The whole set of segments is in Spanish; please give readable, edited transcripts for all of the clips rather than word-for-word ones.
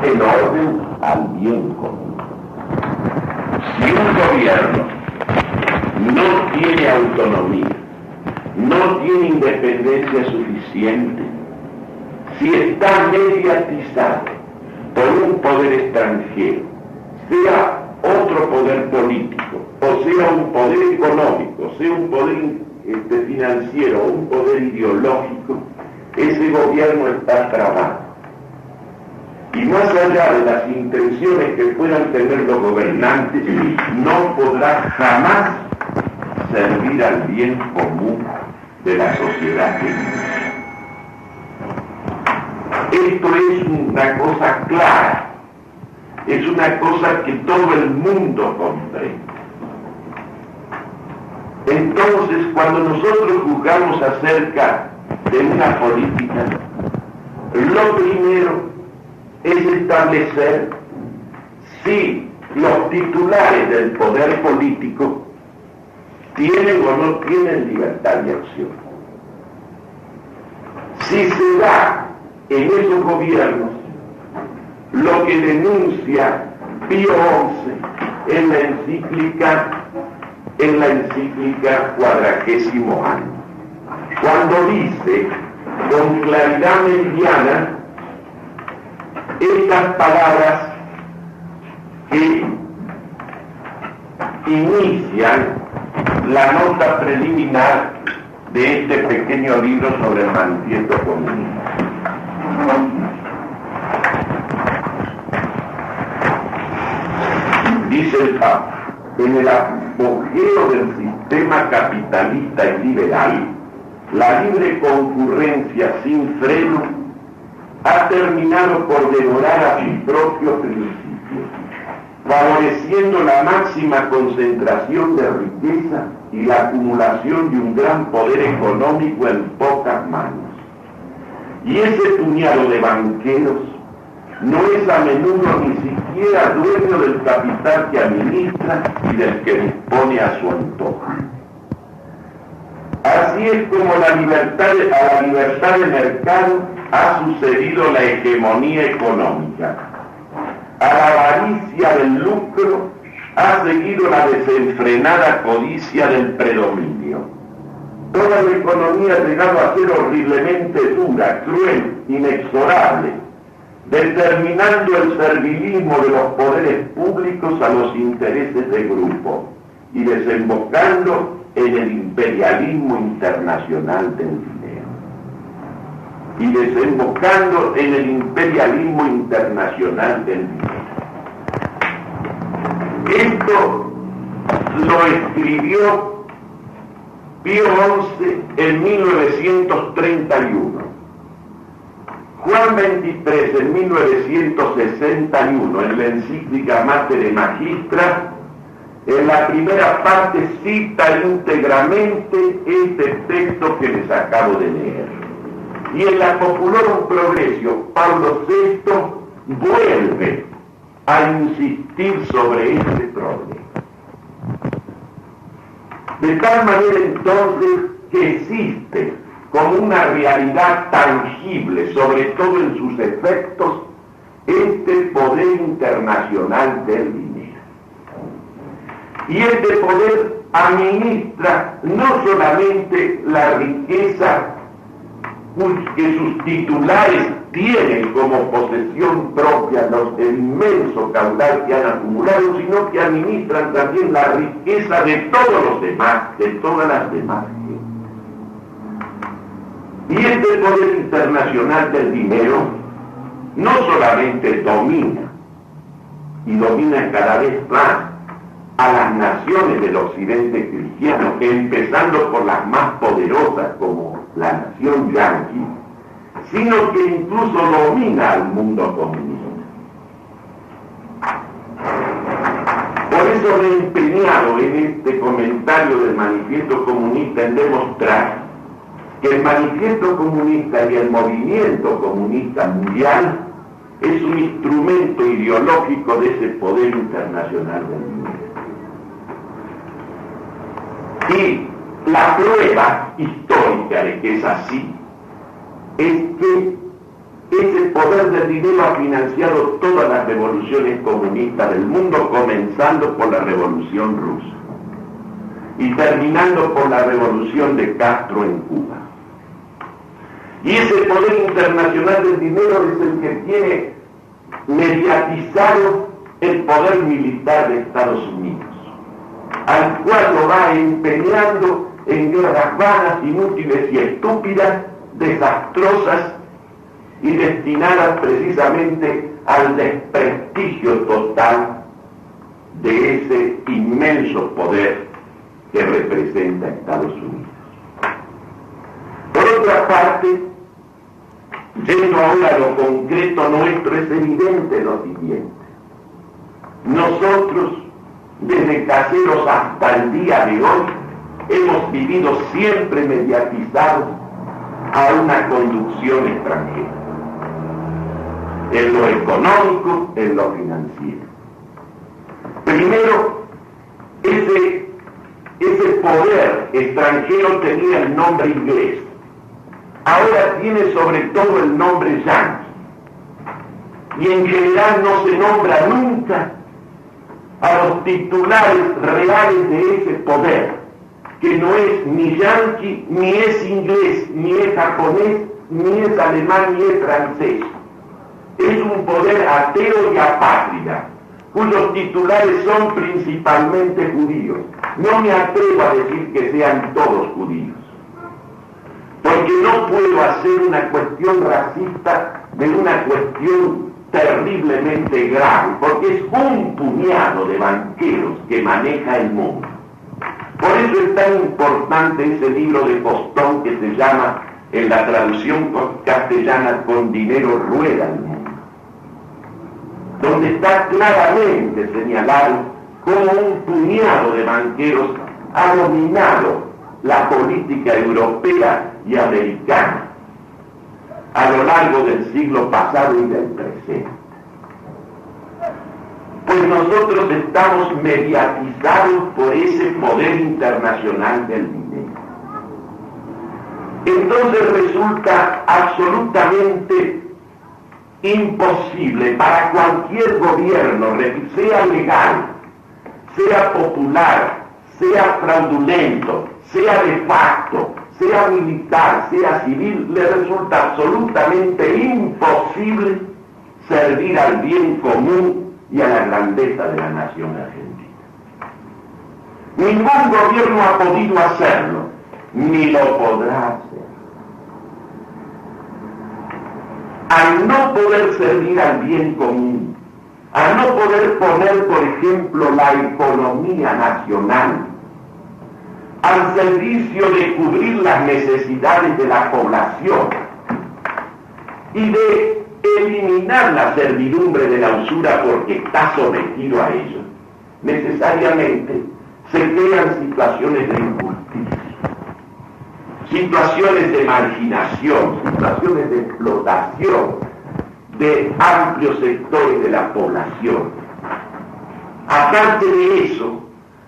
en orden al bien común. Si un gobierno no tiene autonomía, no tiene independencia suficiente, si está mediatizado por un poder extranjero, sea otro poder político, o sea un poder económico, sea un poder financiero, o un poder ideológico, ese gobierno está trabado. Y más allá de las intenciones que puedan tener los gobernantes, no podrá jamás servir al bien común de la sociedad. Esto es una cosa clara, es una cosa que todo el mundo comprende. Entonces, cuando nosotros juzgamos acerca de una política, lo primero es establecer si los titulares del poder político tienen o no tienen libertad de acción. Si se da en esos gobiernos lo que denuncia Pío XI en la encíclica 40º año, cuando dice con claridad meridiana estas palabras que inician la nota preliminar de este pequeño libro sobre el manifiesto comunista. Dice el Papa: en el apogeo del sistema capitalista y liberal, la libre concurrencia sin freno ha terminado por devorar a sus propios principios, favoreciendo la máxima concentración de riqueza y la acumulación de un gran poder económico en pocas manos. Y ese puñado de banqueros no es a menudo ni siquiera dueño del capital que administra y del que dispone a su antojo. Así es como a la libertad de mercado ha sucedido la hegemonía económica. A la avaricia del lucro ha seguido la desenfrenada codicia del predominio. Toda la economía ha llegado a ser horriblemente dura, cruel, inexorable, determinando el servilismo de los poderes públicos a los intereses de grupo y desembocando en el imperialismo internacional del dinero. Esto lo escribió Pío XI en 1931. Juan XXIII en 1961, en la encíclica Mater Magistra, en la primera parte cita íntegramente este texto que les acabo de leer. Y en la Populorum Progressio, Pablo VI vuelve a insistir sobre este problema. De tal manera entonces que existe como una realidad tangible, sobre todo en sus efectos, este poder internacional del dinero. Y este poder administra no solamente la riqueza que sus titulares tienen como posesión propia, el inmenso caudal que han acumulado, sino que administran también la riqueza de todos los demás, de todas las demás gente. Y este poder internacional del dinero no solamente domina, y domina cada vez más a las naciones del occidente cristiano, empezando por las más poderosas como la nación yanqui, sino que incluso domina al mundo comunista. Por eso me he empeñado en este comentario del manifiesto comunista en demostrar que el manifiesto comunista y el movimiento comunista mundial es un instrumento ideológico de ese poder internacional del dinero. Y la prueba histórica de que es así es que Ese poder del dinero ha financiado todas las revoluciones comunistas del mundo, comenzando por la Revolución Rusa y terminando por la revolución de Castro en Cuba. Y ese poder internacional del dinero es el que tiene mediatizado el poder militar de Estados Unidos, al cual lo va empeñando en guerras vanas, inútiles y estúpidas, desastrosas y destinadas precisamente al desprestigio total de ese inmenso poder que representa Estados Unidos. Por otra parte, yendo ahora a lo concreto nuestro, es evidente lo siguiente. Nosotros, desde caseros hasta el día de hoy, hemos vivido siempre mediatizados a una conducción extranjera, en lo económico, en lo financiero. Primero, ese poder extranjero tenía el nombre inglés, ahora tiene sobre todo el nombre yanqui, y en general no se nombra nunca a los titulares reales de ese poder, que no es ni yanqui, ni es inglés, ni es japonés, ni es alemán, ni es francés. Es un poder ateo y apátrida, cuyos titulares son principalmente judíos. No me atrevo a decir que sean todos judíos, porque no puedo hacer una cuestión racista de una cuestión terriblemente grave, porque es un puñado de banqueros que maneja el mundo. Por eso es tan importante ese libro de Postón que se llama, en la traducción castellana, Con dinero rueda el mundo, donde está claramente señalado cómo un puñado de banqueros ha dominado la política europea y americana a lo largo del siglo pasado y del presente. Pues nosotros estamos mediatizados por ese poder internacional del dinero. Entonces resulta absolutamente imposible para cualquier gobierno, sea legal, sea popular, sea fraudulento, sea de facto, sea militar, sea civil, le resulta absolutamente imposible servir al bien común y a la grandeza de la nación argentina. Ningún gobierno ha podido hacerlo, ni lo podrá hacer. Al no poder servir al bien común, al no poder poner, por ejemplo, la economía nacional al servicio de cubrir las necesidades de la población y de eliminar la servidumbre de la usura porque está sometido a ello, necesariamente se crean situaciones de injusticia, situaciones de marginación, situaciones de explotación de amplios sectores de la población. Aparte de eso,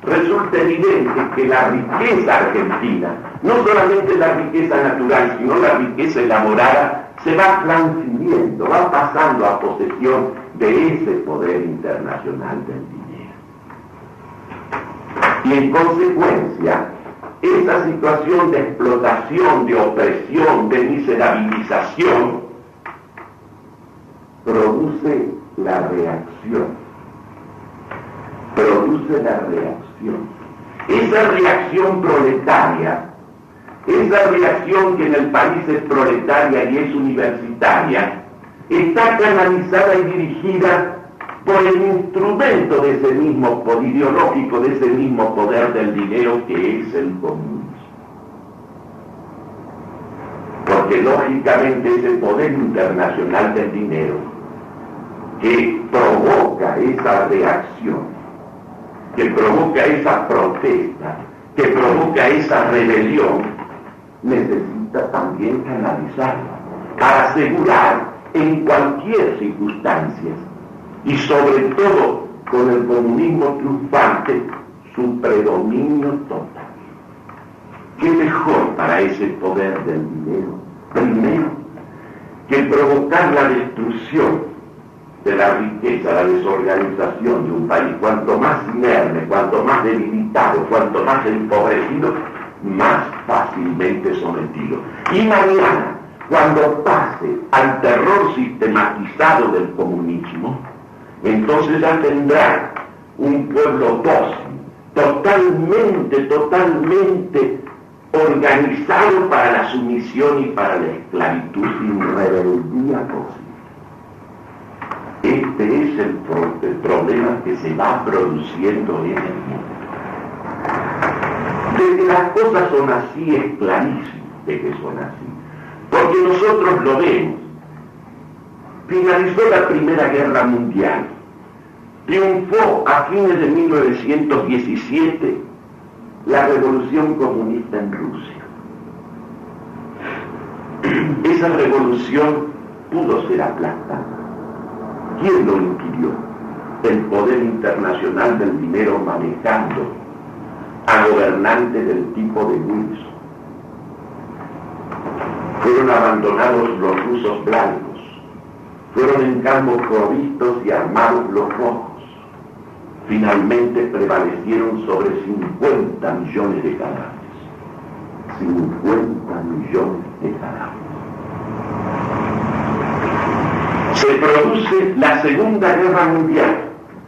resulta evidente que la riqueza argentina, no solamente la riqueza natural, sino la riqueza elaborada, se va transfiriendo, va pasando a posesión de ese poder internacional del dinero. Y en consecuencia, esa situación de explotación, de opresión, de miserabilización, produce la reacción. Esa reacción proletaria, esa reacción que en el país es proletaria y es universitaria, está canalizada y dirigida por el instrumento de ese mismo poder ideológico, de ese mismo poder del dinero que es el comunismo. Porque lógicamente ese poder internacional del dinero que provoca esa reacción, que provoca esa protesta, que provoca esa rebelión, necesita también canalizarla para asegurar en cualquier circunstancia y sobre todo con el comunismo triunfante su predominio total. ¿Qué mejor para ese poder del dinero? Primero, que provocar la destrucción de la riqueza, la desorganización de un país, cuanto más inerme, cuanto más debilitado, cuanto más empobrecido, más fácilmente sometido. Y mañana, cuando pase al terror sistematizado del comunismo, entonces ya tendrá un pueblo dócil, totalmente organizado para la sumisión y para la esclavitud sin rebeldía posible. Este es el problema que se va produciendo en el mundo. De que las cosas son así es clarísimo de que son así, porque nosotros lo vemos. Finalizó la Primera Guerra Mundial, triunfó a fines de 1917 la revolución comunista en Rusia. Esa revolución pudo ser aplastada. ¿Quién lo impidió? El poder internacional del dinero manejando a gobernantes del tipo de Wilson. Fueron abandonados los rusos blancos, fueron en cambio provistos y armados los rojos. Finalmente prevalecieron sobre 50 millones de cadáveres. 50 millones de cadáveres. Se produce la Segunda Guerra Mundial.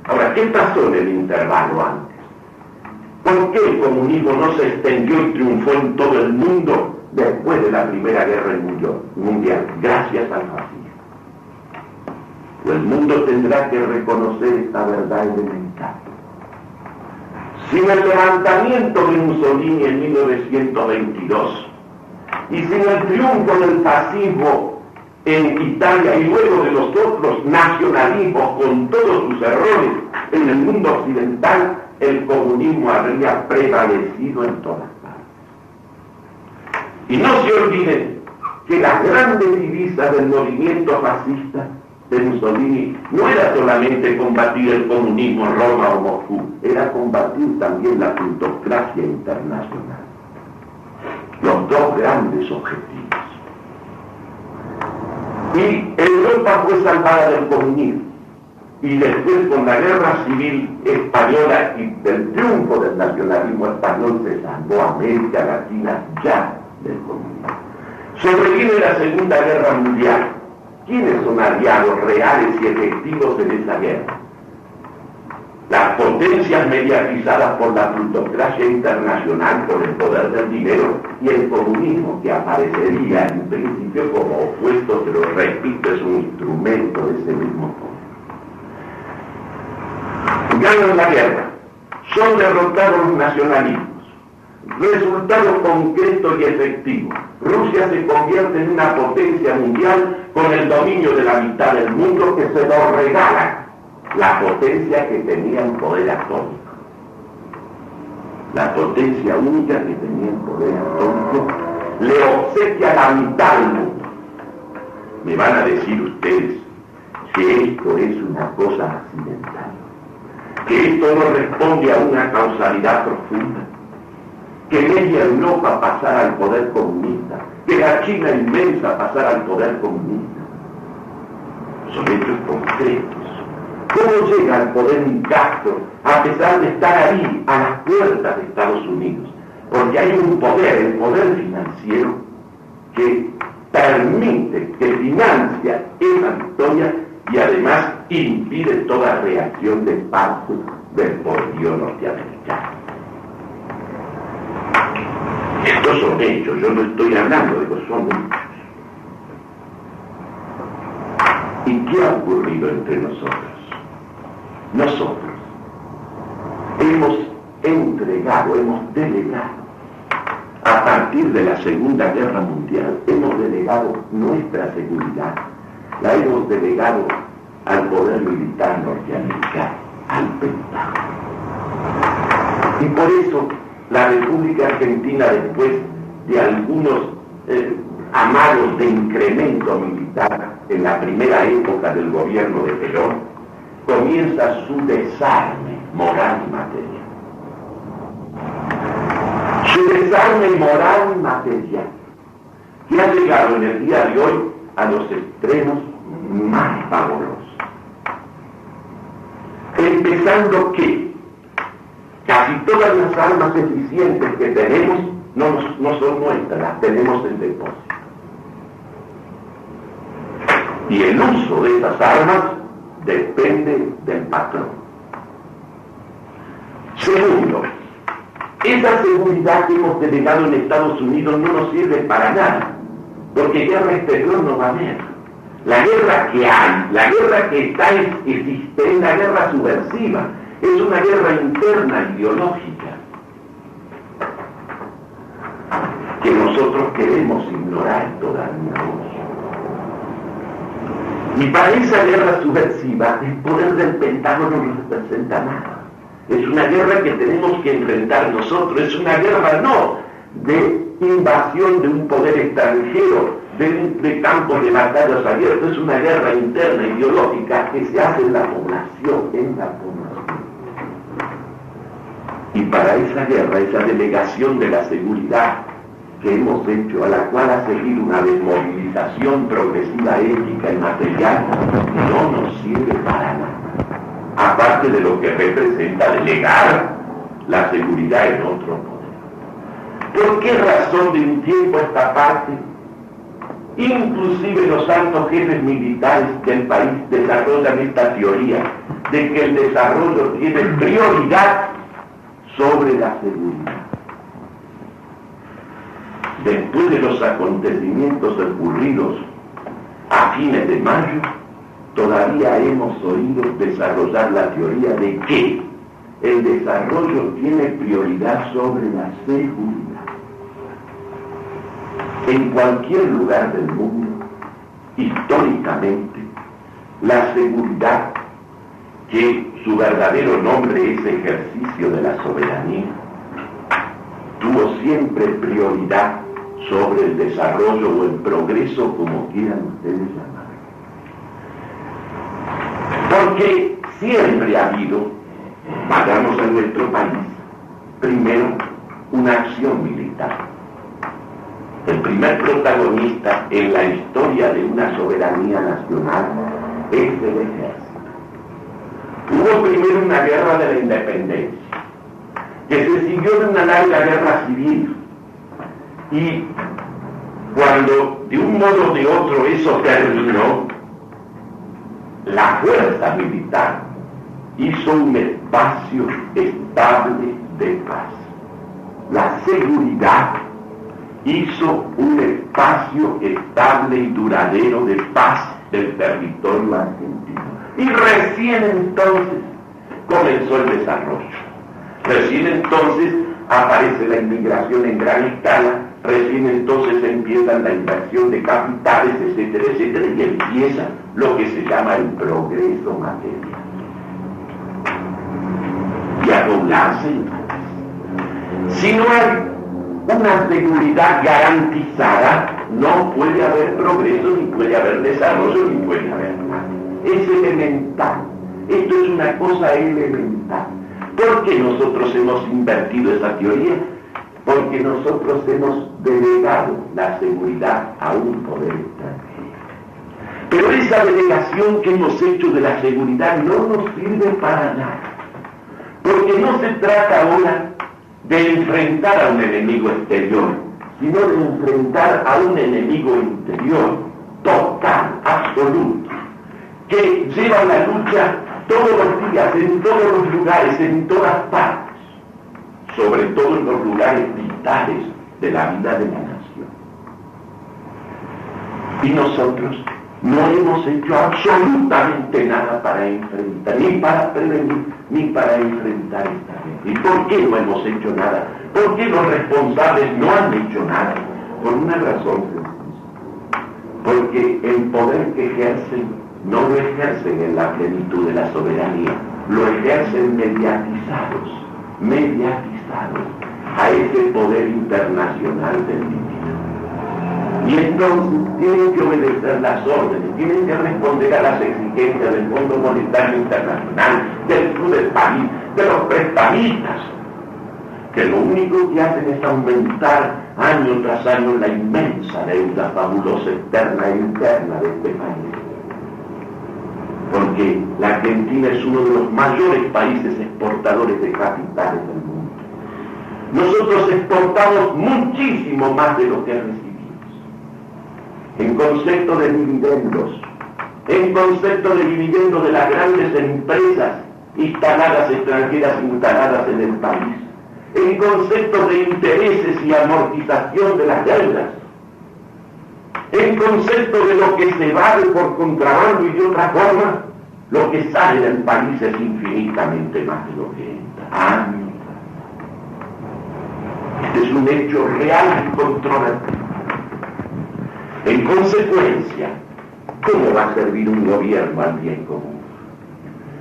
Ahora, ¿qué pasó en el intervalo antes? ¿Por qué el comunismo no se extendió y triunfó en todo el mundo después de la Primera Guerra Mundial? Gracias al fascismo. El mundo tendrá que reconocer esta verdad elemental. Sin el levantamiento de Mussolini en 1922 y sin el triunfo del fascismo en Italia y luego de los otros nacionalismos con todos sus errores en el mundo occidental, el comunismo habría prevalecido en todas partes. Y no se olviden que las grandes divisas del movimiento fascista de Mussolini no era solamente combatir el comunismo en Roma o Moscú, era combatir también la plutocracia internacional. Los dos grandes objetivos. Y Europa fue salvada del comunismo. Y después, con la guerra civil española y del triunfo del nacionalismo español, se salvó América Latina ya del comunismo. Sobreviene la Segunda Guerra Mundial. ¿Quiénes son aliados reales y efectivos en esa guerra? Las potencias mediatizadas por la plutocracia internacional, por el poder del dinero, y el comunismo, que aparecería en principio como opuesto, pero repito, es un instrumento de ese mismo poder. Ganan la guerra, son derrotados los nacionalismos. Resultado concreto y efectivo: Rusia se convierte en una potencia mundial con el dominio de la mitad del mundo, que se lo regala la potencia que tenía el poder atómico. La potencia única que tenía el poder atómico le obsequia la mitad del mundo. Me van a decir ustedes que esto es una cosa accidental, que esto no responde a una causalidad profunda, que media Europa pasara al poder comunista, que la China inmensa pasara al poder comunista. Son hechos concretos. ¿Cómo llega al poder un Castro a pesar de estar ahí, a las puertas de Estados Unidos? Porque hay un poder, el poder financiero, que permite, que financia esa victoria y además impide toda reacción de parte del poderío norteamericano. Estos son hechos, yo no estoy hablando de que son hechos. ¿Y qué ha ocurrido entre nosotros? Nosotros hemos entregado, hemos delegado, a partir de la Segunda Guerra Mundial, hemos delegado nuestra seguridad, la hemos delegado al poder militar norteamericano, al Pentágono. Y por eso la República Argentina, después de algunos amados de incremento militar en la primera época del gobierno de Perón, comienza su desarme moral y material. Su desarme moral y material, que ha llegado en el día de hoy a los extremos más pavorosos. Empezando que casi todas las armas eficientes que tenemos no son nuestras, las tenemos en depósito. Y el uso de esas armas depende del patrón. Segundo, esa seguridad que hemos delegado en Estados Unidos no nos sirve para nada, porque guerra exterior no va a haber. La guerra que hay, la guerra que está existe, es la guerra subversiva, es una guerra interna ideológica que nosotros queremos ignorar todavía hoy. Y para esa guerra subversiva, el poder del Pentágono no representa nada. Es una guerra que tenemos que enfrentar nosotros, es una guerra no de invasión de un poder extranjero, de campos de batallas abiertos, es una guerra interna ideológica que se hace en la población, Y para esa guerra, esa delegación de la seguridad que hemos hecho, a la cual ha seguido una desmovilización progresiva ética y material, no nos sirve para nada. Aparte de lo que representa delegar la seguridad en otro poder. ¿Por qué razón de un tiempo a esta parte, inclusive los altos jefes militares del país desarrollan esta teoría de que el desarrollo tiene prioridad sobre la seguridad? Después de los acontecimientos ocurridos a fines de mayo, todavía hemos oído desarrollar la teoría de que el desarrollo tiene prioridad sobre la seguridad. En cualquier lugar del mundo, históricamente, la seguridad, que su verdadero nombre es ejercicio de la soberanía, tuvo siempre prioridad sobre el desarrollo o el progreso, como quieran ustedes llamar. Porque siempre ha habido, vayamos a nuestro país, primero una acción militar. El primer protagonista en la historia de una soberanía nacional es el ejército. Hubo primero una guerra de la independencia, que se siguió de una larga guerra civil, y cuando de un modo o de otro eso terminó, la fuerza militar hizo un espacio estable de paz. La seguridad hizo un espacio estable y duradero de paz del territorio argentino. Y recién entonces comenzó el desarrollo. Recién entonces aparece la inmigración en gran escala, recién entonces empieza la inversión de capitales, etcétera, etcétera, y empieza lo que se llama el progreso material. Y a doblarse entonces. Si no hay una seguridad garantizada, no puede haber progreso, ni puede haber desarrollo, ni puede haber nada. Es elemental. Esto es una cosa elemental. ¿Por qué nosotros hemos invertido esa teoría? Porque nosotros hemos delegado la seguridad a un poder extranjero. Pero esa delegación que hemos hecho de la seguridad no nos sirve para nada. Porque no se trata ahora de enfrentar a un enemigo exterior, sino de enfrentar a un enemigo interior, total, absoluto, que lleva la lucha todos los días, en todos los lugares, en todas partes, sobre todo en los lugares vitales de la vida de la nación. Y nosotros no hemos hecho absolutamente nada para enfrentar, ni para prevenir, ni para enfrentar esta guerra. ¿Y por qué no hemos hecho nada? ¿Por qué los responsables no han hecho nada? Por una razón sencilla. Porque el poder que ejercen no lo ejercen en la plenitud de la soberanía, lo ejercen mediatizados a ese poder internacional del dinero. Y entonces tienen que obedecer las órdenes, tienen que responder a las exigencias del Fondo Monetario Internacional, del Club del París, de los prestamistas, que lo único que hacen es aumentar año tras año la inmensa deuda fabulosa externa e interna de este país. Porque la Argentina es uno de los mayores países exportadores de capitales del mundo. Nosotros exportamos muchísimo más de lo que recibimos. En concepto de dividendos, de las grandes empresas extranjeras instaladas en el país, en concepto de intereses y amortización de las deudas, en concepto de lo que se vale por contrabando y de otra forma, lo que sale del país es infinitamente más de lo que entra. Este es un hecho real y controvertido. En consecuencia, ¿cómo va a servir un gobierno al bien común?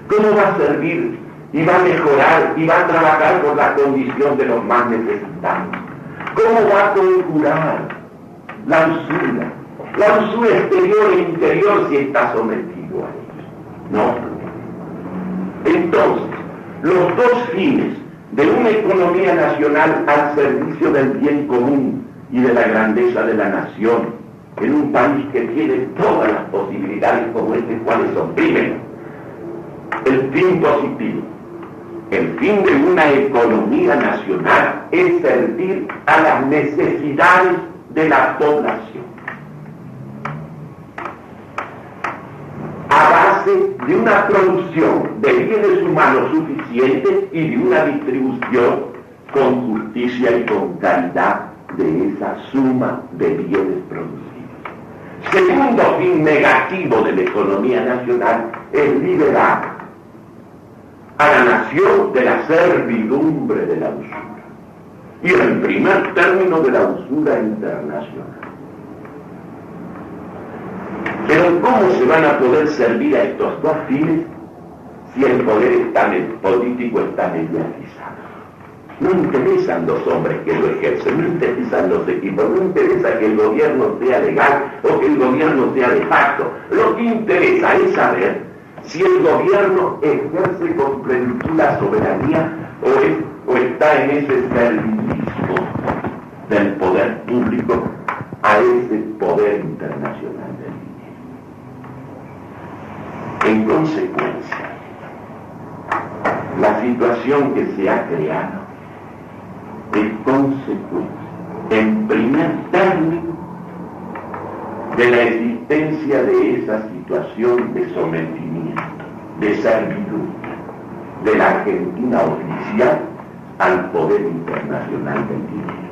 ¿Cómo va a servir y va a mejorar y va a trabajar por la condición de los más necesitados? ¿Cómo va a conjurar la usura exterior e interior si está sometido a ello? No. Entonces, los dos fines de una economía nacional al servicio del bien común y de la grandeza de la nación, en un país que tiene todas las posibilidades como este, ¿cuáles son? Primero, el fin positivo. El fin de una economía nacional es servir a las necesidades de la población, a base de una producción de bienes humanos suficientes y de una distribución con justicia y con calidad de esa suma de bienes producidos. Segundo fin negativo de la economía nacional es liberar a la nación de la servidumbre de la usura. Y en primer término de la usura internacional. Pero ¿cómo se van a poder servir a estos dos fines si el poder político está mediatizado? No interesan los hombres que lo ejercen, no interesan los equipos, no interesa que el gobierno sea legal o que el gobierno sea de facto. Lo que interesa es saber si el gobierno ejerce con plenitud la soberanía o está en ese servilismo del poder público a ese poder internacional del dinero. En consecuencia, la situación que se ha creado es consecuencia, en primer término, de la existencia de esa situación de sometimiento, de servidumbre, de la Argentina oficial al poder internacional del dinero.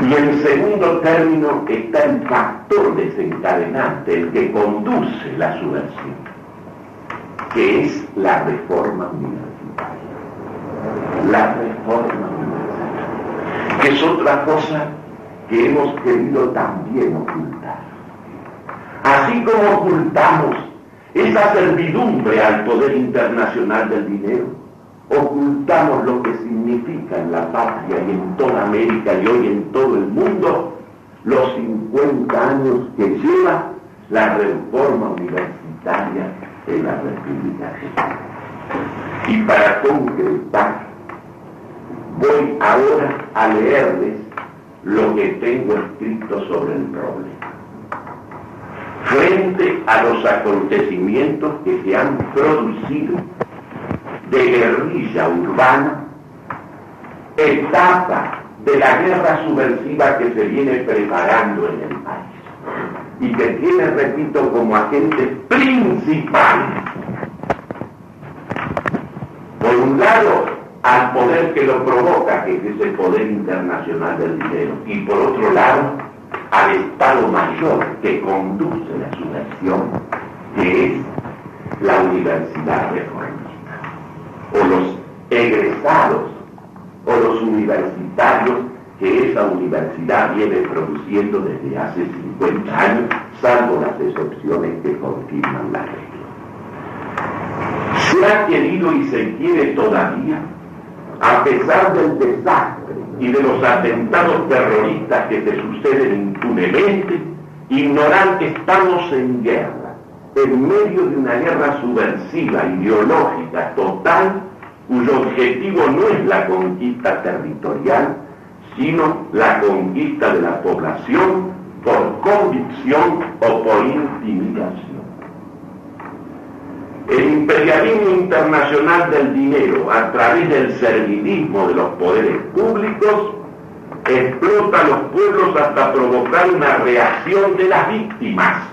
Y en segundo término está el factor desencadenante, el que conduce la subversión, que es la reforma universitaria. La reforma universitaria, que es otra cosa que hemos querido también ocultar. Así como ocultamos esa servidumbre al poder internacional del dinero, ocultamos lo que significa en la patria y en toda América y hoy en todo el mundo los 50 años que lleva la reforma universitaria en la República Argentina. Y para concretar, voy ahora a leerles lo que tengo escrito sobre el problema. Frente a los acontecimientos que se han producido de guerrilla urbana, etapa de la guerra subversiva que se viene preparando en el país y que tiene, repito, como agente principal, por un lado, al poder que lo provoca, que es ese poder internacional del dinero, y por otro lado, al Estado mayor que conduce la subversión, que es la universidad reformista, o los egresados, o los universitarios que esa universidad viene produciendo desde hace 50 años, salvo las excepciones que confirman la regla. Se ha querido y se quiere todavía, a pesar del desastre y de los atentados terroristas que se suceden impunemente, ignorar que estamos en guerra, en medio de una guerra subversiva, ideológica, total, cuyo objetivo no es la conquista territorial, sino la conquista de la población por convicción o por intimidación. El imperialismo internacional del dinero, a través del servilismo de los poderes públicos, explota a los pueblos hasta provocar una reacción de las víctimas,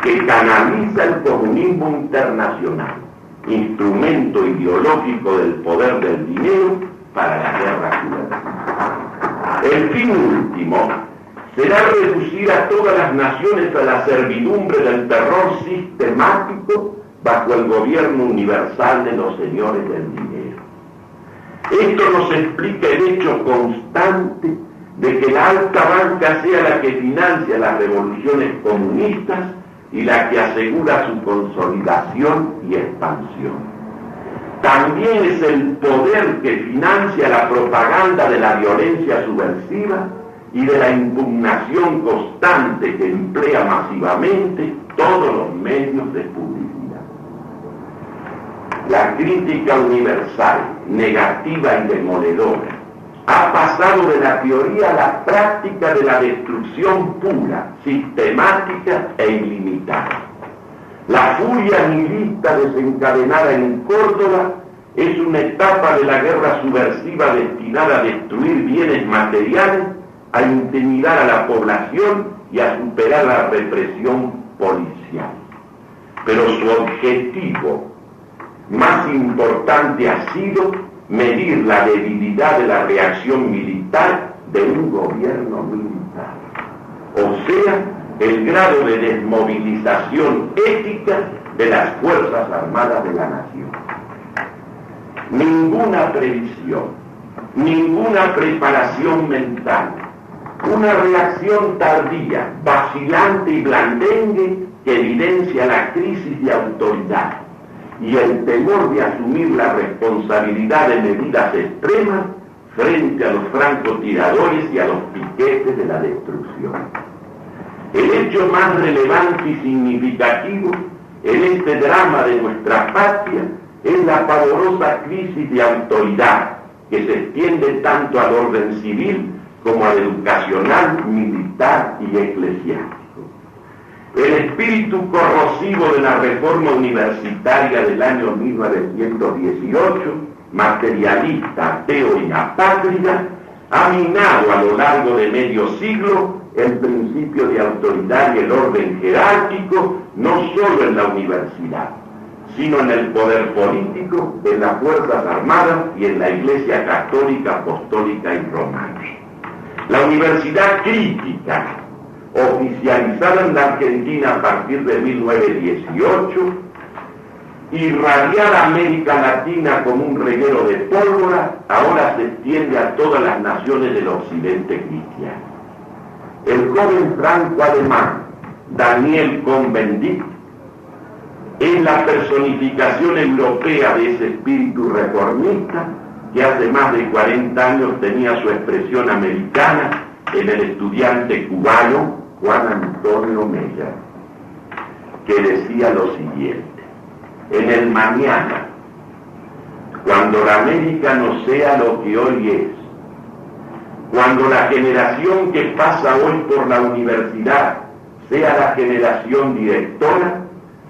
que canaliza el comunismo internacional, instrumento ideológico del poder del dinero para la guerra civil. El fin último será reducir a todas las naciones a la servidumbre del terror sistemático bajo el gobierno universal de los señores del dinero. Esto nos explica el hecho constante de que la alta banca sea la que financia las revoluciones comunistas y la que asegura su consolidación y expansión. También es el poder que financia la propaganda de la violencia subversiva y de la impugnación constante que emplea masivamente todos los medios de publicidad. La crítica universal, negativa y demoledora, ha pasado de la teoría a la práctica de la destrucción pura, sistemática e ilimitada. La furia nihilista desencadenada en Córdoba es una etapa de la guerra subversiva destinada a destruir bienes materiales, a intimidar a la población y a superar la represión policial. Pero su objetivo más importante ha sido medir la debilidad de la reacción militar de un gobierno militar, o sea, el grado de desmovilización ética de las Fuerzas Armadas de la nación. Ninguna previsión, ninguna preparación mental, una reacción tardía, vacilante y blandengue que evidencia la crisis de autoridad y el temor de asumir la responsabilidad de medidas extremas frente a los francotiradores y a los piquetes de la destrucción. El hecho más relevante y significativo en este drama de nuestra patria es la pavorosa crisis de autoridad que se extiende tanto al orden civil como al educacional, militar y eclesiástico. El espíritu corrosivo de la reforma universitaria del año 1918, materialista, ateo y apátrida, ha minado a lo largo de medio siglo el principio de autoridad y el orden jerárquico, no solo en la universidad, sino en el poder político, en las Fuerzas Armadas y en la Iglesia Católica, Apostólica y Romana. La universidad crítica, oficializada en la Argentina a partir de 1918, irradiada a América Latina como un reguero de pólvora, ahora se extiende a todas las naciones del occidente cristiano. El joven franco alemán Daniel Cohn-Bendit es la personificación europea de ese espíritu reformista que hace más de 40 años tenía su expresión americana en el estudiante cubano Juan Antonio Mella, que decía lo siguiente: en el mañana, cuando la América no sea lo que hoy es, cuando la generación que pasa hoy por la universidad sea la generación directora,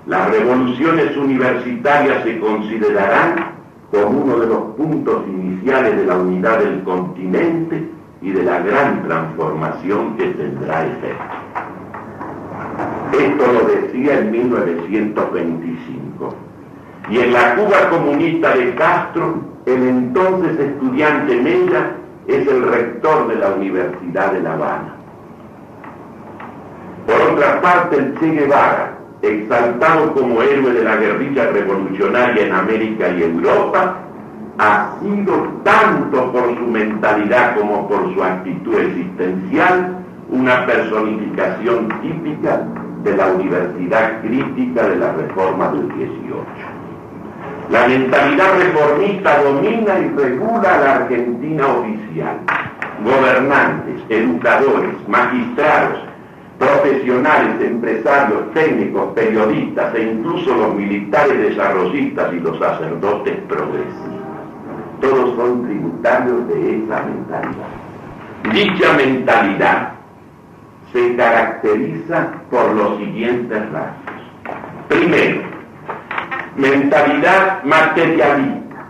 las revoluciones universitarias se considerarán como uno de los puntos iniciales de la unidad del continente y de la gran transformación que tendrá efecto. Esto lo decía en 1925. Y en la Cuba comunista de Castro, el entonces estudiante Mella es el rector de la Universidad de La Habana. Por otra parte, el Che Guevara, exaltado como héroe de la guerrilla revolucionaria en América y Europa, ha sido tanto por su mentalidad como por su actitud existencial una personificación típica de la universidad crítica de la reforma del 18. La mentalidad reformista domina y regula a la Argentina oficial. Gobernantes, educadores, magistrados, profesionales, empresarios, técnicos, periodistas e incluso los militares desarrollistas y los sacerdotes progresistas. Todos son tributarios de esa mentalidad. Dicha mentalidad se caracteriza por los siguientes rasgos. Primero, mentalidad materialista,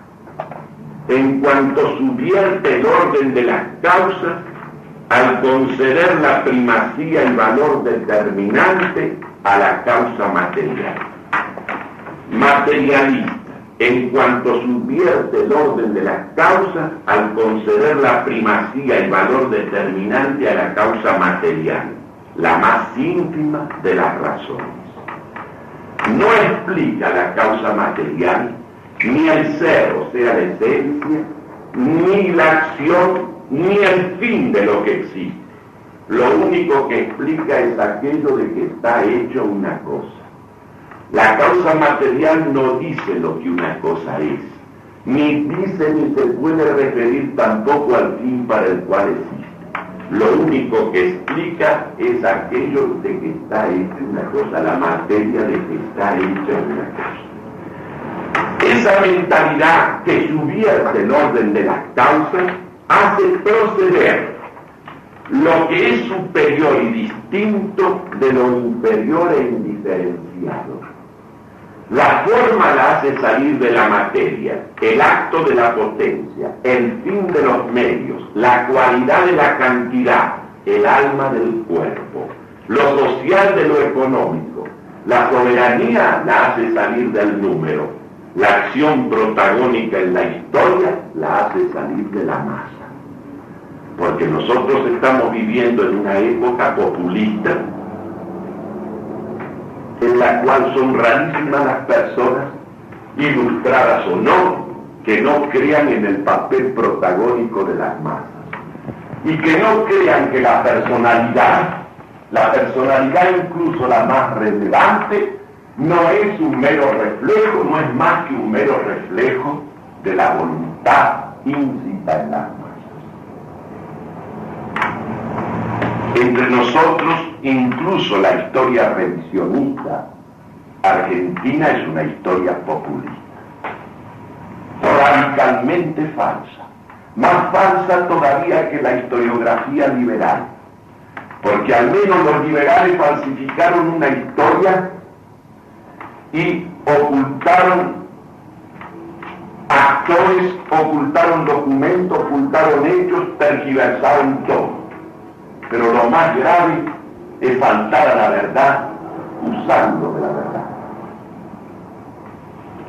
en cuanto subvierte el orden de las causas al conceder la primacía y valor determinante a la causa material. Materialista, en cuanto subvierte el orden de las causas al conceder la primacía y valor determinante a la causa material, la más íntima de las razones. No explica la causa material, ni el ser, o sea, la esencia, ni la acción, ni el fin de lo que existe. Lo único que explica es aquello de que está hecho una cosa. La causa material no dice lo que una cosa es, ni dice ni se puede referir tampoco al fin para el cual existe. Lo único que explica es aquello de que está hecha una cosa, la materia de que está hecha una cosa. Esa mentalidad que subvierte el orden de las causas hace proceder lo que es superior y distinto de lo inferior e indiferenciado. La forma la hace salir de la materia, el acto de la potencia, el fin de los medios, la cualidad de la cantidad, el alma del cuerpo, lo social de lo económico. La soberanía la hace salir del número, la acción protagónica en la historia la hace salir de la masa. Porque nosotros estamos viviendo en una época populista, en la cual son rarísimas las personas, ilustradas o no, que no crean en el papel protagónico de las masas. Y que no crean que la personalidad incluso la más relevante, no es un mero reflejo, no es más que un mero reflejo de la voluntad íncita en las masas. Entre nosotros, incluso la historia revisionista argentina es una historia populista, radicalmente falsa, más falsa todavía que la historiografía liberal, porque al menos los liberales falsificaron una historia y ocultaron actores, ocultaron documentos, ocultaron hechos, tergiversaron todo. Pero lo más grave es faltar a la verdad usando de la verdad.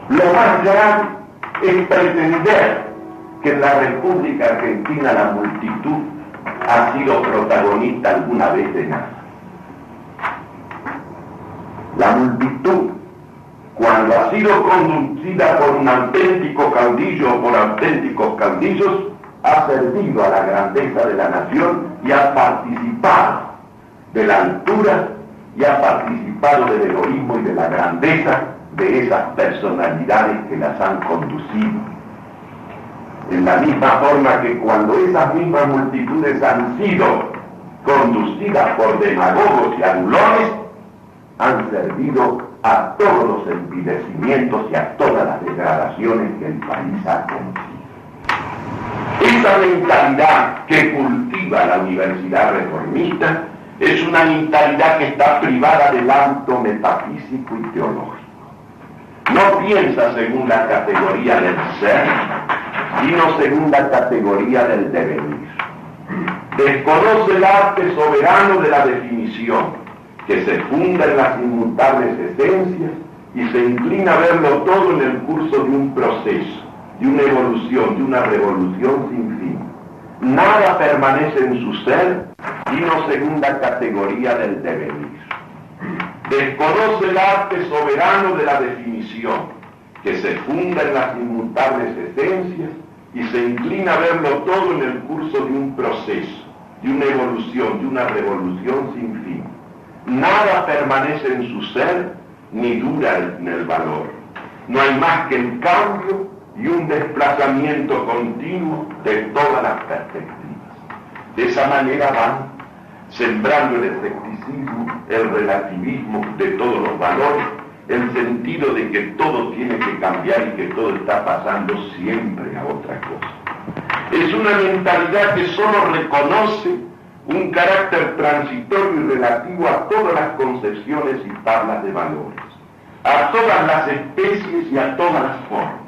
Lo más grave es pretender que en la República Argentina la multitud ha sido protagonista alguna vez de nada. La multitud, cuando ha sido conducida por un auténtico caudillo o por auténticos caudillos, ha servido a la grandeza de la nación y ha participado de la altura y ha participado del heroísmo y de la grandeza de esas personalidades que las han conducido. En la misma forma que cuando esas mismas multitudes han sido conducidas por demagogos y adulones, han servido a todos los envilecimientos y a todas las degradaciones que el país ha conocido. Esa mentalidad que cultiva la Universidad Reformista es una mentalidad que está privada del ámbito metafísico y teológico. No piensa según la categoría del ser, sino según la categoría del devenir. Desconoce el arte soberano de la definición, que se funda en las inmutables esencias y se inclina a verlo todo en el curso de un proceso, de una evolución, de una revolución sin fin. Nada permanece en su ser, sino según la categoría del devenir. Desconoce el arte soberano de la definición, que se funda en las inmutables esencias y se inclina a verlo todo en el curso de un proceso, de una evolución, de una revolución sin fin. Nada permanece en su ser, ni dura en el valor. No hay más que el cambio y un desplazamiento continuo de todas las perspectivas. De esa manera van sembrando el escepticismo, el relativismo de todos los valores, el sentido de que todo tiene que cambiar y que todo está pasando siempre a otra cosa. Es una mentalidad que solo reconoce un carácter transitorio y relativo a todas las concepciones y tablas de valores, a todas las especies y a todas las formas.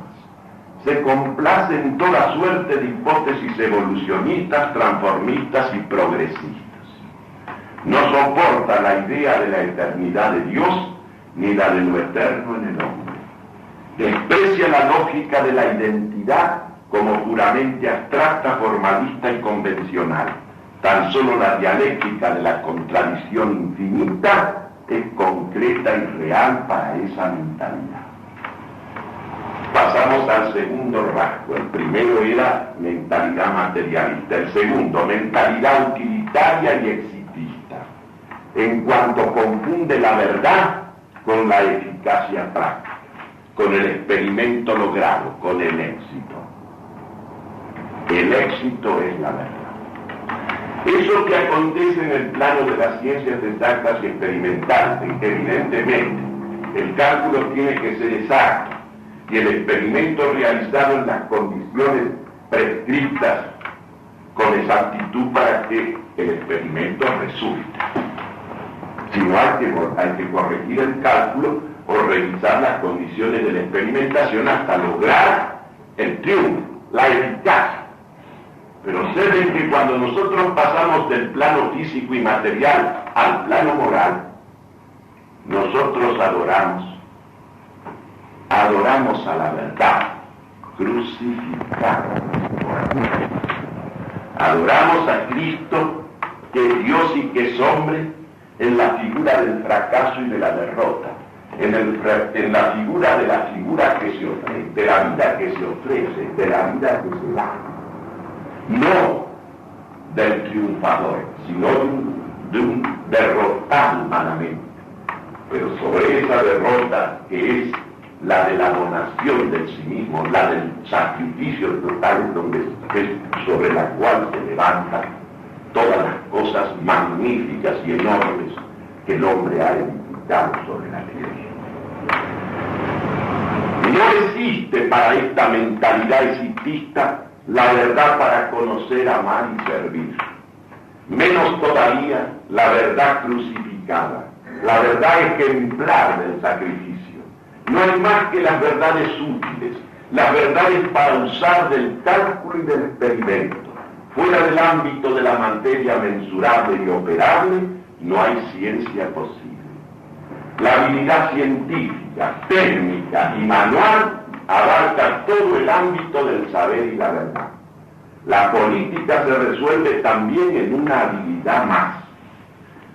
Se complace en toda suerte de hipótesis evolucionistas, transformistas y progresistas. No soporta la idea de la eternidad de Dios ni la de lo eterno en el hombre. Desprecia la lógica de la identidad como puramente abstracta, formalista y convencional. Tan solo la dialéctica de la contradicción infinita es concreta y real para esa mentalidad. Pasamos al segundo rasgo. El primero era mentalidad materialista. El segundo, mentalidad utilitaria y exitista, en cuanto confunde la verdad con la eficacia práctica, con el experimento logrado, con el éxito. El éxito es la verdad. Eso que acontece en el plano de las ciencias exactas y experimentales, en que evidentemente el cálculo tiene que ser exacto y el experimento realizado en las condiciones prescritas con exactitud para que el experimento resulte. Si no hay que corregir el cálculo o revisar las condiciones de la experimentación hasta lograr el triunfo, la eficacia. Pero observen que cuando nosotros pasamos del plano físico y material al plano moral, nosotros adoramos a la verdad crucificada. Adoramos a Cristo, que es Dios y que es hombre, en la figura del fracaso y de la derrota, en la figura de la figura que se ofrece, de la vida que se ofrece, de la vida que se da. No del triunfador, sino de un derrotado humanamente. Pero sobre esa derrota, que es la de la donación del sí mismo, la del sacrificio total, sobre la cual se levantan todas las cosas magníficas y enormes que el hombre ha edificado sobre la tierra. No existe para esta mentalidad exitista la verdad para conocer, amar y servir. Menos todavía la verdad crucificada, la verdad ejemplar del sacrificio. No hay más que las verdades útiles, las verdades para usar del cálculo y del experimento. Fuera del ámbito de la materia mensurable y operable, no hay ciencia posible. La habilidad científica, técnica y manual abarca todo el ámbito del saber y la verdad. La política se resuelve también en una habilidad más.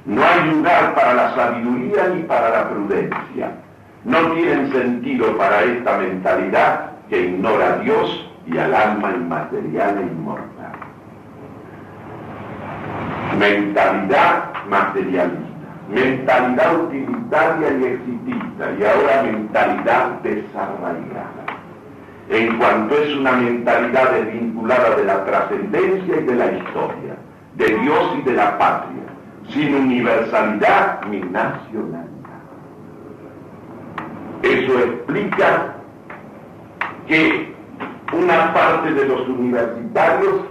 No hay lugar para la sabiduría ni para la prudencia. No tienen sentido para esta mentalidad que ignora a Dios y al alma inmaterial e inmortal. Mentalidad materialista, mentalidad utilitaria y exitista, y ahora mentalidad desarraigada. En cuanto es una mentalidad desvinculada de la trascendencia y de la historia, de Dios y de la patria, sin universalidad ni nacionalidad. Eso explica que una parte de los universitarios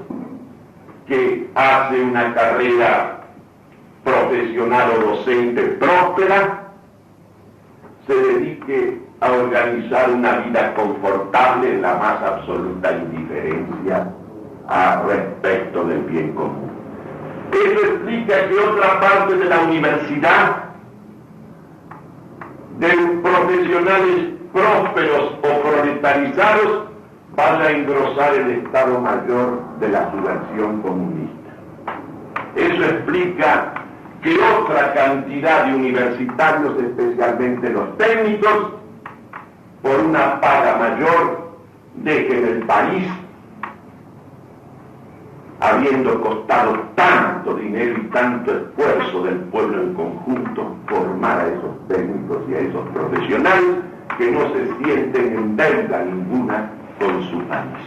que hace una carrera profesional o docente próspera se dedique a organizar una vida confortable en la más absoluta indiferencia respecto del bien común. Eso explica que otra parte de la universidad, de profesionales prósperos o proletarizados, vaya a engrosar el Estado Mayor de la subversión comunista. Eso explica que otra cantidad de universitarios, especialmente los técnicos, por una paga mayor, dejen el país, habiendo costado tanto dinero y tanto esfuerzo del pueblo en conjunto formar a esos técnicos y a esos profesionales que no se sienten en deuda ninguna con su país.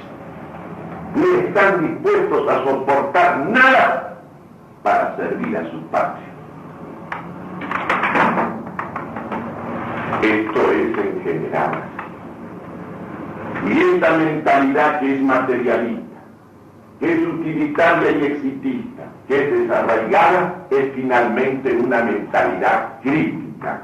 No están dispuestos a soportar nada para servir a su patria. Esto es en general. Y esta mentalidad que es materialista, que es utilitaria y exitista, que es desarraigada, es finalmente una mentalidad crítica.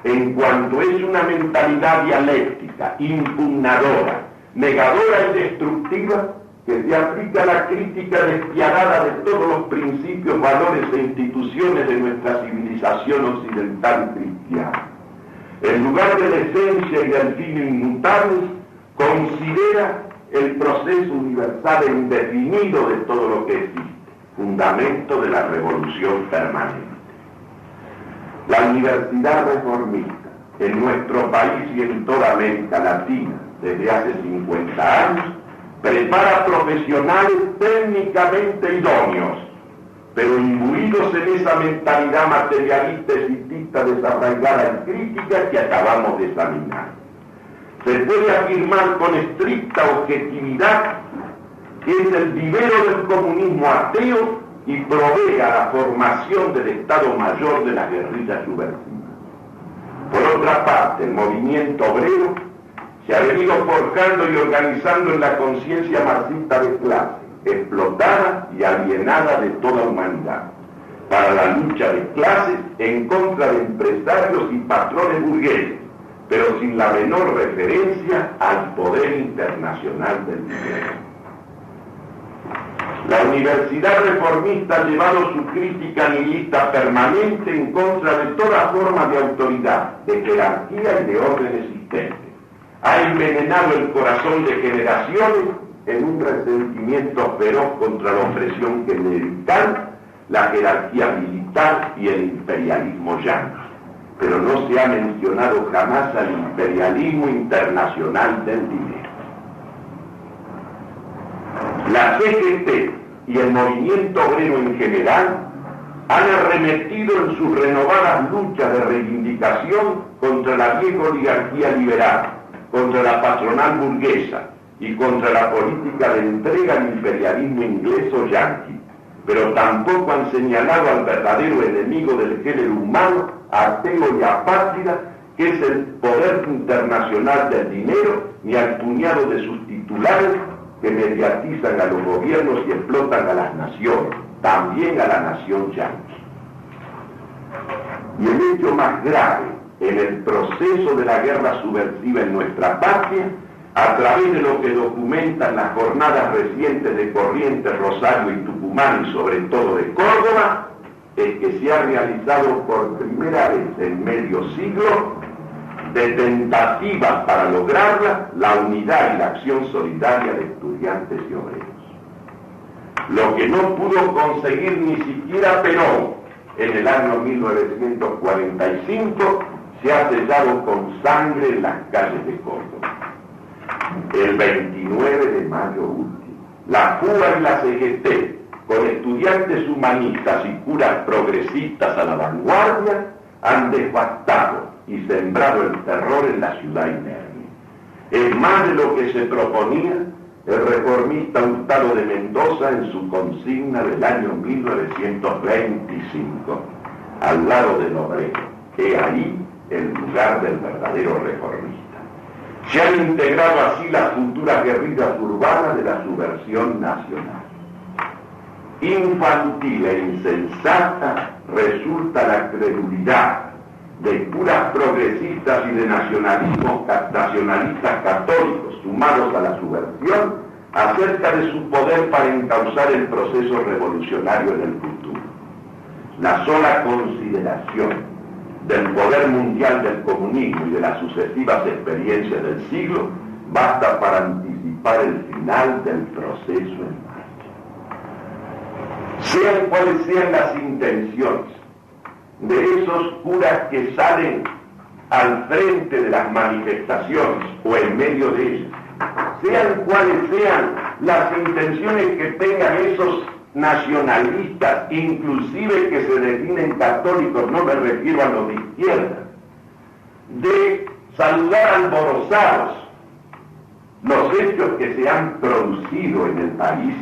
En cuanto es una mentalidad dialéctica, impugnadora, negadora y destructiva, que se aplica a la crítica despiadada de todos los principios, valores e instituciones de nuestra civilización occidental y cristiana. En lugar de la esencia y del fin inmutables, considera el proceso universal e indefinido de todo lo que existe, fundamento de la revolución permanente. La Universidad Reformista, en nuestro país y en toda América Latina, desde hace 50 años, prepara profesionales técnicamente idóneos, pero imbuidos en esa mentalidad materialista, exitista, desarraigada y crítica que acabamos de examinar. Se puede afirmar con estricta objetividad que es el vivero del comunismo ateo y provee a la formación del Estado Mayor de las guerrillas subversivas. Por otra parte, el movimiento obrero se ha venido forjando y organizando en la conciencia marxista de clase, explotada y alienada de toda humanidad, para la lucha de clases en contra de empresarios y patrones burgueses, pero sin la menor referencia al poder internacional del dinero. La Universidad Reformista ha llevado su crítica nihilista permanente en contra de toda forma de autoridad, de jerarquía y de orden existente. Ha envenenado el corazón de generaciones en un resentimiento feroz contra la opresión clerical, la jerarquía militar y el imperialismo yanqui. Pero no se ha mencionado jamás al imperialismo internacional del dinero. La CGT y el movimiento obrero en general han arremetido en sus renovadas luchas de reivindicación contra la vieja oligarquía liberal, contra la patronal burguesa y contra la política de entrega al imperialismo inglés o yanqui, pero tampoco han señalado al verdadero enemigo del género humano, ateo y apátrida, que es el poder internacional del dinero, ni al puñado de sus titulares que mediatizan a los gobiernos y explotan a las naciones, también a la nación yanqui. Y el hecho más grave en el proceso de la guerra subversiva en nuestra patria, a través de lo que documentan las jornadas recientes de Corrientes, Rosario y Tucumán, y sobre todo de Córdoba, es que se ha realizado por primera vez en medio siglo de tentativas para lograrla la unidad y la acción solidaria de estudiantes y obreros. Lo que no pudo conseguir ni siquiera Perón en el año 1945 se ha sellado con sangre en las calles de Córdoba. El 29 de mayo último, la FUA y la CGT, con estudiantes humanistas y curas progresistas a la vanguardia, han devastado y sembrado el terror en la ciudad inerme. Es más de lo que se proponía el reformista Hurtado de Mendoza en su consigna del año 1925, al lado del obrero, que ahí el lugar del verdadero reformista. Se han integrado así las futuras guerrillas urbanas de la subversión nacional. Infantil e insensata resulta la credulidad de curas progresistas y de nacionalistas católicos sumados a la subversión acerca de su poder para encauzar el proceso revolucionario en el futuro. La sola consideración del poder mundial del comunismo y de las sucesivas experiencias del siglo basta para anticipar el final del proceso en marcha. Sean cuales sean las intenciones de esos curas que salen al frente de las manifestaciones o en medio de ellas, sean cuales sean las intenciones que tengan esos nacionalistas, inclusive que se definen católicos, no me refiero a los de izquierda, de saludar alborozados los hechos que se han producido en el país,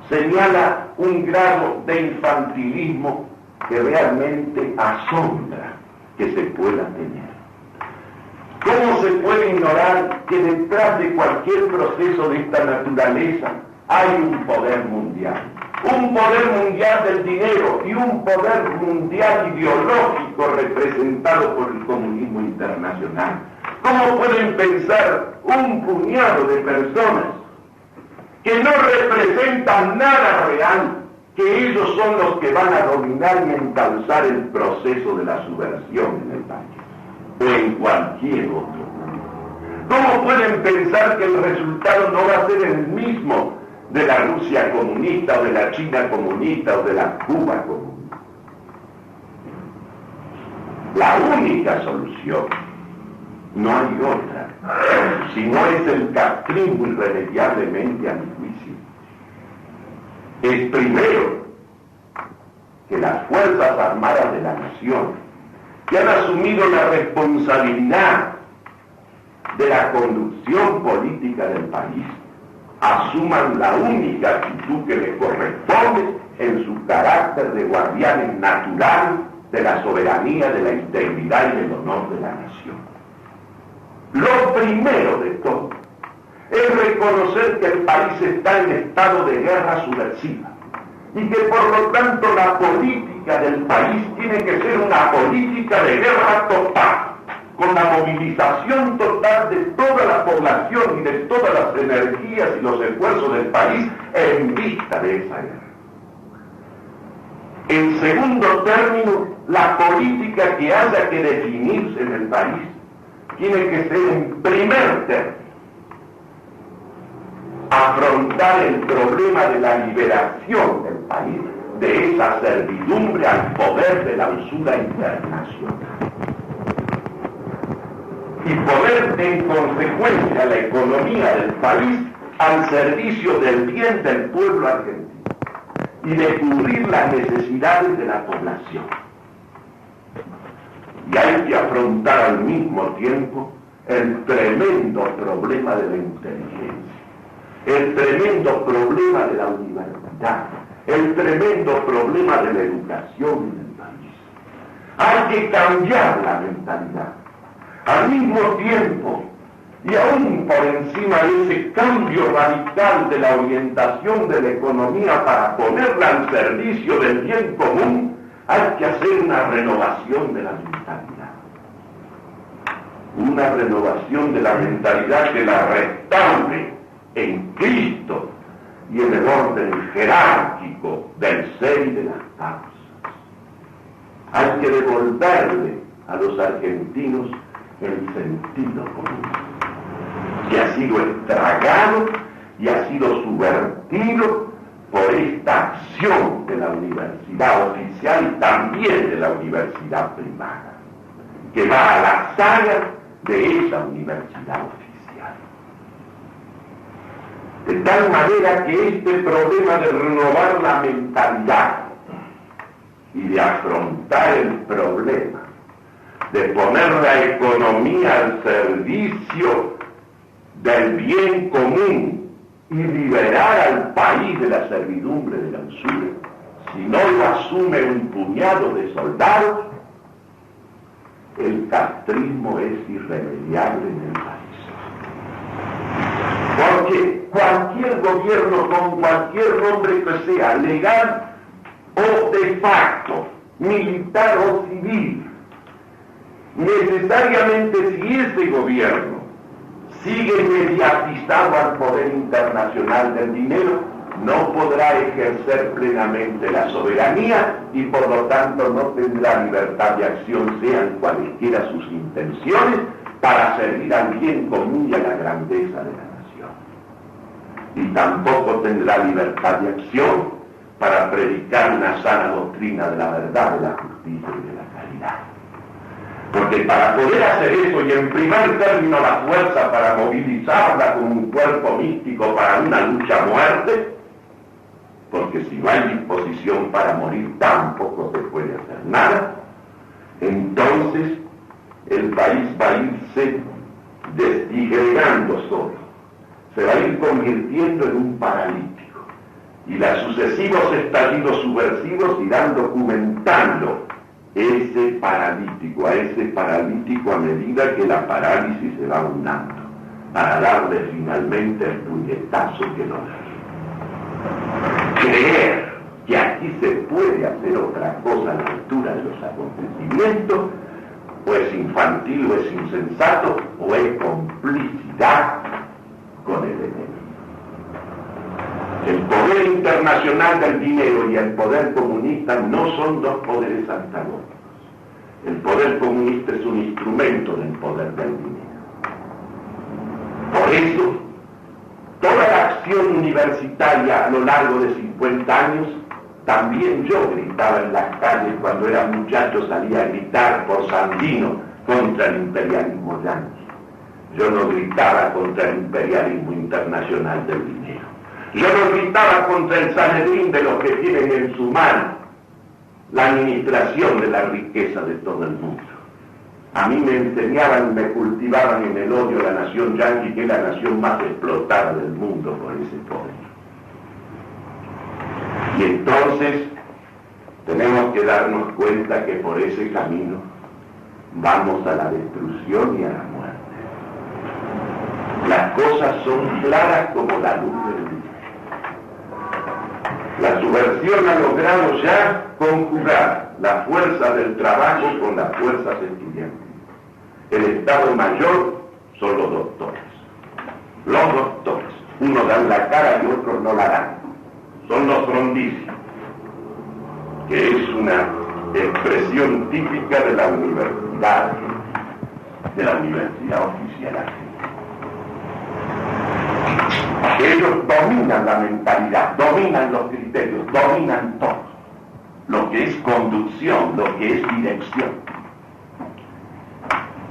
señala un grado de infantilismo que realmente asombra que se pueda tener. ¿Cómo se puede ignorar que detrás de cualquier proceso de esta naturaleza hay un poder mundial del dinero y un poder mundial ideológico representado por el comunismo internacional. ¿Cómo pueden pensar un puñado de personas que no representan nada real, que ellos son los que van a dominar y encauzar el proceso de la subversión en el país o en cualquier otro? ¿Cómo pueden pensar que el resultado no va a ser el mismo de la Rusia comunista o de la China comunista o de la Cuba comunista? La única solución, no hay otra, si no es el castrismo irremediablemente a mi juicio, es primero que las Fuerzas Armadas de la Nación, que han asumido la responsabilidad de la conducción política del país, asuman la única actitud que les corresponde en su carácter de guardianes naturales de la soberanía, de la integridad y del honor de la nación. Lo primero de todo es reconocer que el país está en estado de guerra subversiva y que por lo tanto la política del país tiene que ser una política de guerra total, con la movilización total de toda la población y de todas las energías y los esfuerzos del país en vista de esa guerra. En segundo término, la política que haya que definirse en el país tiene que ser en primer término afrontar el problema de la liberación del país de esa servidumbre al poder de la usura internacional y poner en consecuencia la economía del país al servicio del bien del pueblo argentino y de cubrir las necesidades de la población. Y hay que afrontar al mismo tiempo el tremendo problema de la inteligencia, el tremendo problema de la universidad, el tremendo problema de la educación en el país. Hay que cambiar la mentalidad. Al mismo tiempo, y aún por encima de ese cambio radical de la orientación de la economía para ponerla al servicio del bien común, hay que hacer una renovación de la mentalidad. Una renovación de la mentalidad que la restaure en Cristo y en el orden jerárquico del ser y de las causas. Hay que devolverle a los argentinos el sentido común, que ha sido estragado y ha sido subvertido por esta acción de la universidad oficial y también de la universidad privada, que va a la saga de esa universidad oficial. De tal manera que este problema de renovar la mentalidad y de afrontar el problema, de poner la economía al servicio del bien común y liberar al país de la servidumbre de la usura, si no lo asume un puñado de soldados, el castrismo es irremediable en el país. Porque cualquier gobierno, con cualquier nombre que sea, legal o de facto, militar o civil, necesariamente si ese gobierno sigue mediatizado al poder internacional del dinero, no podrá ejercer plenamente la soberanía y por lo tanto no tendrá libertad de acción, sean cualesquiera sus intenciones, para servir al bien común y a la grandeza de la nación. Y tampoco tendrá libertad de acción para predicar una sana doctrina de la verdad, de la justicia y de la caridad. Porque para poder hacer eso, y en primer término la fuerza para movilizarla como un cuerpo místico para una lucha a muerte, porque si no hay disposición para morir tampoco se puede hacer nada, entonces el país va a irse desdigregando solo, se va a ir convirtiendo en un paralítico, y los sucesivos estallidos subversivos irán documentando a ese paralítico a medida que la parálisis se va unando, para darle finalmente el puñetazo que lo da. Creer que aquí se puede hacer otra cosa a la altura de los acontecimientos, o es infantil, o es insensato, o es complicidad con el enemigo. El poder internacional del dinero y el poder comunista no son dos poderes antagónicos. El poder comunista es un instrumento del poder del dinero. Por eso, toda la acción universitaria a lo largo de 50 años, también yo gritaba en las calles cuando era muchacho, salía a gritar por Sandino contra el imperialismo yanqui. Yo no gritaba contra el imperialismo internacional del dinero. Yo no gritaba contra el Sanedrín de los que tienen en su mano la administración de la riqueza de todo el mundo. A mí me enseñaban, me cultivaban en el odio a la nación yanqui, que es la nación más explotada del mundo por ese poder. Y entonces tenemos que darnos cuenta que por ese camino vamos a la destrucción y a la muerte. Las cosas son claras como la luz del día. La subversión ha logrado ya conjugar la fuerza del trabajo con las fuerzas estudiantiles. El Estado Mayor son los doctores. Los doctores. Unos dan la cara y otros no la dan. Son los frondicios, que es una expresión típica de la universidad oficial argentina. Ellos dominan la mentalidad, dominan los criterios, dominan todo, lo que es conducción, lo que es dirección.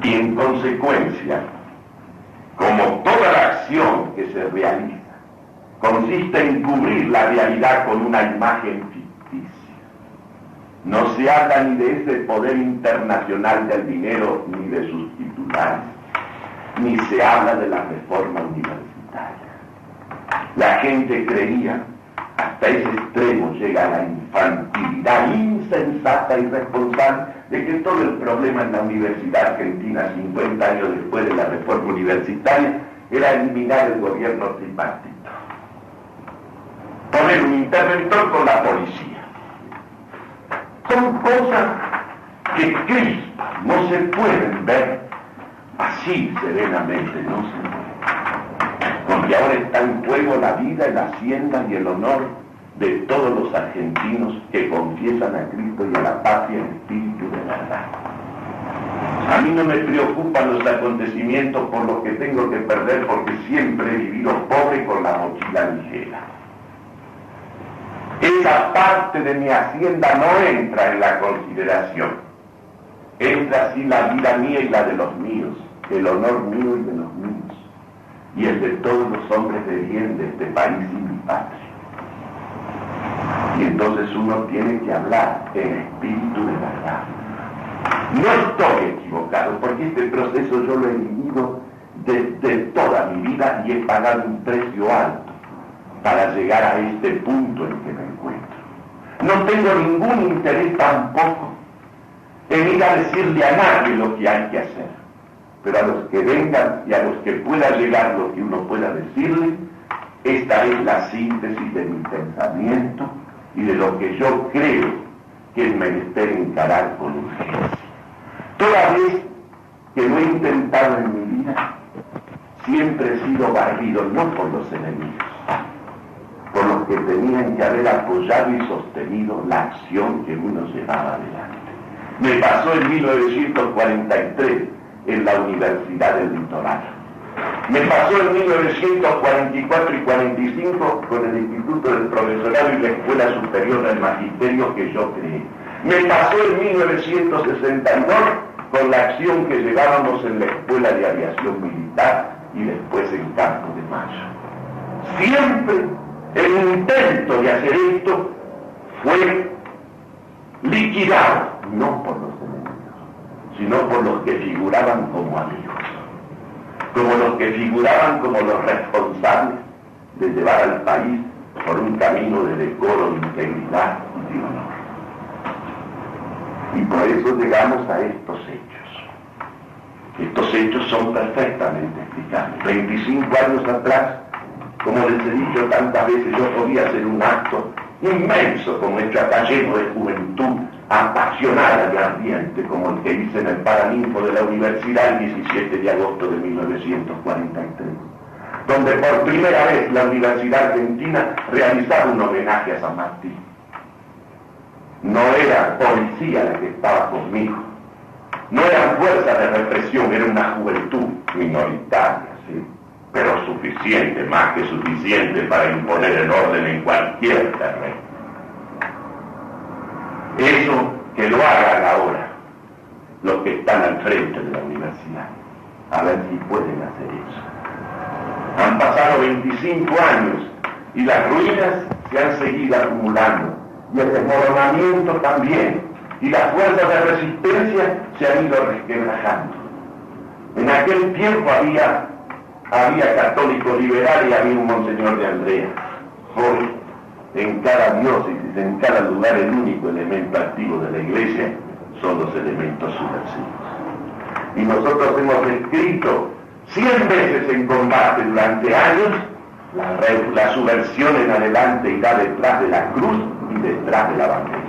Y en consecuencia, como toda la acción que se realiza consiste en cubrir la realidad con una imagen ficticia, no se habla ni de ese poder internacional del dinero ni de sus titulares, ni se habla de la reforma universitaria. La gente creía, hasta ese extremo llega la infantilidad insensata y irresponsable, de que todo el problema en la universidad argentina 50 años después de la reforma universitaria era eliminar el gobierno tripartito, poner un interventor con la policía. Son cosas que crispan, no se pueden ver así serenamente, no se pueden. Porque ahora está en juego la vida, la hacienda y el honor de todos los argentinos que confiesan a Cristo y a la patria en espíritu de verdad. A mí no me preocupan los acontecimientos por los que tengo que perder, porque siempre he vivido pobre con la mochila ligera. Esa parte de mi hacienda no entra en la consideración. Entra así la vida mía y la de los míos, el honor mío y de los míos, y el de todos los hombres de bien de este país y mi patria. Y entonces uno tiene que hablar en espíritu de verdad. No estoy equivocado, porque este proceso yo lo he vivido desde toda mi vida y he pagado un precio alto para llegar a este punto en que me encuentro. No tengo ningún interés tampoco en ir a decirle a nadie lo que hay que hacer, pero a los que vengan y a los que pueda llegar lo que uno pueda decirle, esta es la síntesis de mi pensamiento y de lo que yo creo que es menester encarar con urgencia. Toda vez que lo he intentado en mi vida, siempre he sido barrido, no por los enemigos, por los que tenían que haber apoyado y sostenido la acción que uno llevaba adelante. Me pasó en 1943 en la Universidad del Litoral. Me pasó en 1944 y 45 con el Instituto del Profesorado y la Escuela Superior del Magisterio que yo creé. Me pasó en 1962 con la acción que llevábamos en la Escuela de Aviación Militar y después en Campo de Mayo. Siempre el intento de hacer esto fue liquidado, no por los enemigos, sino por los que figuraban como amigos, como los que figuraban como los responsables de llevar al país por un camino de decoro, de integridad y de honor. Y por eso llegamos a estos hechos. Estos hechos son perfectamente explicables. 25 años atrás, Como les he dicho tantas veces, yo podía hacer un acto inmenso como este acá lleno de juventud apasionada y ardiente, como el que hice en el Paraninfo de la Universidad el 17 de agosto de 1943, donde por primera vez la Universidad Argentina realizaba un homenaje a San Martín. No era policía la que estaba conmigo, no eran fuerzas de represión, era una juventud minoritaria, ¿sí?, pero suficiente, más que suficiente para imponer el orden en cualquier terreno. Eso que lo hagan ahora los que están al frente de la universidad, a ver si pueden hacer eso. Han pasado 25 años y las ruinas se han seguido acumulando, y el desmoronamiento también, y las fuerzas de resistencia se han ido resquebrajando. En aquel tiempo había católicos liberales y había un monseñor de Andrea. Hoy, en cada diócesis, en cada lugar, el único elemento activo de la iglesia son los elementos subversivos. Y nosotros hemos escrito 100 veces en combate durante años, la subversión en adelante irá detrás de la cruz y detrás de la bandera.